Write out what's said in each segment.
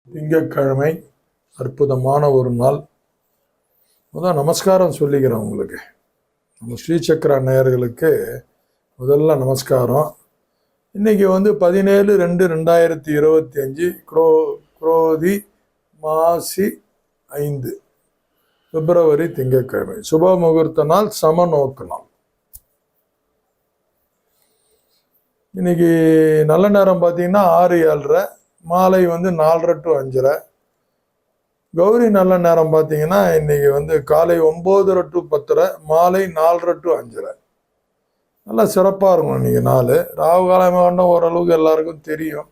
திங்கட்கிழமை அற்புதமான ஒரு நாள். முதல் நமஸ்காரம் சொல்லிக்கிறேன் உங்களுக்கு. நம்ம ஸ்ரீசக்கர நேயர்களுக்கு முதல்ல நமஸ்காரம். இன்னைக்கு 17/2/2025 குரோதி மாசி 5 பிப்ரவரி திங்கட்கிழமை. சுப முகூர்த்த நாள், சம நோக்கு நாள். இன்னைக்கு நல்ல நேரம் பார்த்தீங்கன்னா 6:07, மாலை 4:30 to 5:30. கௌரி நல்ல நேரம் பார்த்தீங்கன்னா இன்னைக்கு காலை 9:30 to 10:30, மாலை 4:30 to 5:30. நல்லா சிறப்பாக இருக்கும் இன்னைக்கு நாள். ராகு காலம் ஓரளவுக்கு எல்லாருக்கும் தெரியும்.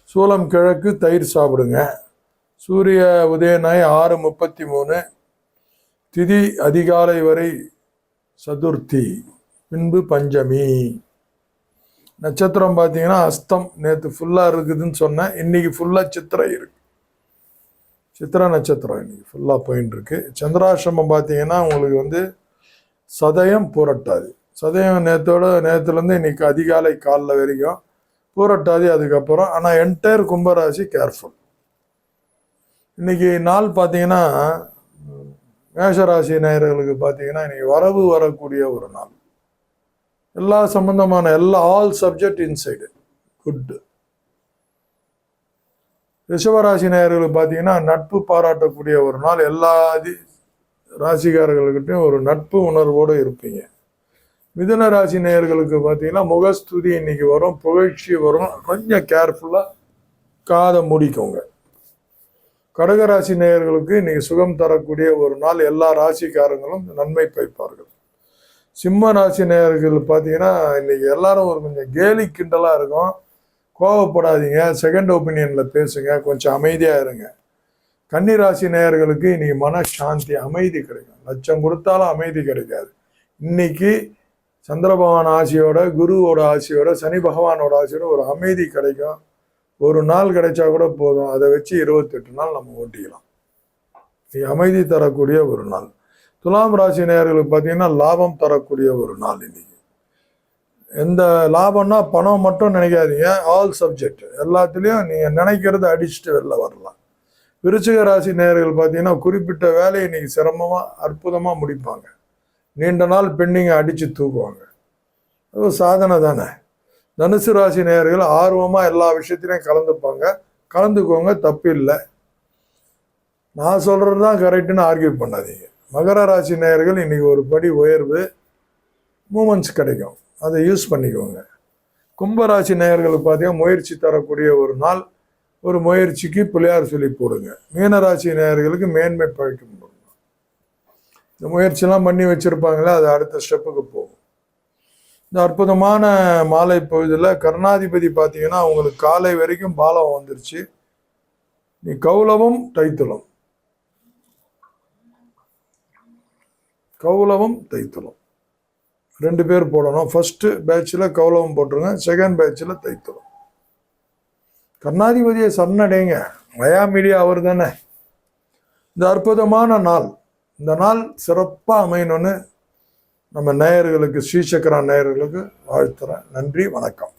சூலம் கிழக்கு, தயிர் சாப்பிடுங்க. சூரிய உதயநாய் 6:33, திதி அதிகாலை வரை சதுர்த்தி, பின்பு பஞ்சமி. நட்சத்திரம் பார்த்தீங்கன்னா அஸ்தம். நேற்று ஃபுல்லாக இருக்குதுன்னு சொன்னேன். இன்னைக்கு ஃபுல்லாக சித்திரை இருக்கு. சித்திரை நட்சத்திரம் இன்னைக்கு ஃபுல்லாக போயின்னு இருக்கு. சந்திராசிரமம் பார்த்தீங்கன்னா உங்களுக்கு சதயம், பூரட்டாதி. சதயம் நேற்றுலேருந்து இன்னைக்கு அதிகாலை காலில் வரைக்கும், பூரட்டாதி அதுக்கப்புறம். ஆனால் என்டையர் கும்பராசி கேர்ஃபுல். இன்னைக்கு நாள் பார்த்தீங்கன்னா மேஷராசி நேயர்களுக்கு பார்த்தீங்கன்னா இன்னைக்கு வரவு வரக்கூடிய ஒரு நாள். எல்லா சம்பந்தமான ஆல் சப்ஜெக்ட் இன்சைடு குட். ரிஷபராசி நேயர்களுக்கு பார்த்தீங்கன்னா நட்பு பாராட்டக்கூடிய ஒரு நாள். எல்லா ராசிக்காரர்கள்கிட்டையும் ஒரு நட்பு உணர்வோடு இருப்பீங்க. மிதுன ராசி நேயர்களுக்கு பார்த்தீங்கன்னா முகஸ்துதி இன்னைக்கு வரும், புகழ்ச்சி வரும். கொஞ்சம் கேர்ஃபுல்லாக காதை மூடிக்கோங்க. கடகராசி நேயர்களுக்கு இன்னைக்கு சுகம் தரக்கூடிய ஒரு நாள். எல்லா ராசிக்காரங்களும் நன்மை பயப்பார்கள். சிம்ம ராசி நேயர்கள் பார்த்தீங்கன்னா இன்னைக்கு எல்லாரும் ஒரு கொஞ்சம் கேலி கிண்டலாக இருக்கும். கோவப்படாதீங்க, செகண்ட் ஒப்பீனியனில் பேசுங்க, கொஞ்சம் அமைதியாக இருங்க. கன்னி ராசி நேயர்களுக்கு இன்னைக்கு மனசாந்தி, அமைதி கிடைக்கும். லட்சம் கொடுத்தாலும் அமைதி கிடைக்காது. இன்னைக்கு சந்திர பகவான் ஆசையோட, குருவோட ஆசையோட, சனி பகவானோட ஆசையோட ஒரு அமைதி கிடைக்கும். ஒரு நாள் கிடைச்சா கூட போதும். அதை வச்சு 28 நாள் நம்ம ஓட்டிக்கலாம். அமைதி தரக்கூடிய ஒரு நாள். துலாம் ராசி நேயர்களுக்கு பார்த்தீங்கன்னா லாபம் தரக்கூடிய ஒரு நாள் இன்னைக்கு. எந்த லாபம்னா பணம் மட்டும் நினைக்காதீங்க, ஆல் சப்ஜெக்ட். எல்லாத்துலேயும் நீங்கள் நினைக்கிறத அடிச்சுட்டு வெளில வரலாம். விருச்சிக ராசி நேயர்கள் பார்த்தீங்கன்னா குறிப்பிட்ட வேலையை இன்னைக்கு சிரமமாக அற்புதமாக முடிப்பாங்க. நீண்ட நாள் பெண்டிங்கை அடித்து தூக்குவாங்க. அது சாதனை தானே. தனுசு ராசி நேயர்கள் ஆர்வமாக எல்லா விஷயத்திலையும் கலந்துப்பாங்க. கலந்துக்கோங்க, தப்பு இல்லை. நான் சொல்கிறது தான் கரெக்டுன்னு ஆர்கியூ பண்ணாதீங்க. மகர ராசி நேயர்கள் இன்னைக்கு ஒரு படி உயர்வு, மூமெண்ட்ஸ் கிடைக்கும். அதை யூஸ் பண்ணிக்கோங்க. கும்பராசி நேயர்களுக்கு பார்த்தீங்கன்னா முயற்சி தரக்கூடிய ஒரு நாள். ஒரு முயற்சிக்கு பிள்ளையார் சொல்லி போடுங்க. மீனராசி நேயர்களுக்கு மேன்மை பழிக்கும். இந்த முயற்சியெல்லாம் பண்ணி வச்சுருப்பாங்களே, அது அடுத்த ஸ்டெப்புக்கு போகும். இந்த அற்புதமான மாலை பொழுதில் கர்ணாதிபதி பார்த்தீங்கன்னா உங்களுக்கு காலை வரைக்கும் பாலம் வந்துருச்சு. நீ கௌலவம் தைத்துளம், கௌலவம் தைத்துளம் 2 பேர் போடணும். ஃபர்ஸ்ட் பேட்சில் கௌலவம் போட்டுருங்க, செகண்ட் பேட்சில் தைத்துளம். கர்ணாதிபதியை சரணடைங்க. மயா மீடியா அவர் தானே. இந்த அற்புதமான நாள், இந்த நாள் சிறப்பாக அமையணும்னு நம்ம நேயர்களுக்கு, ஸ்ரீசக்கரா நேயர்களுக்கு வாழ்த்துறேன். நன்றி, வணக்கம்.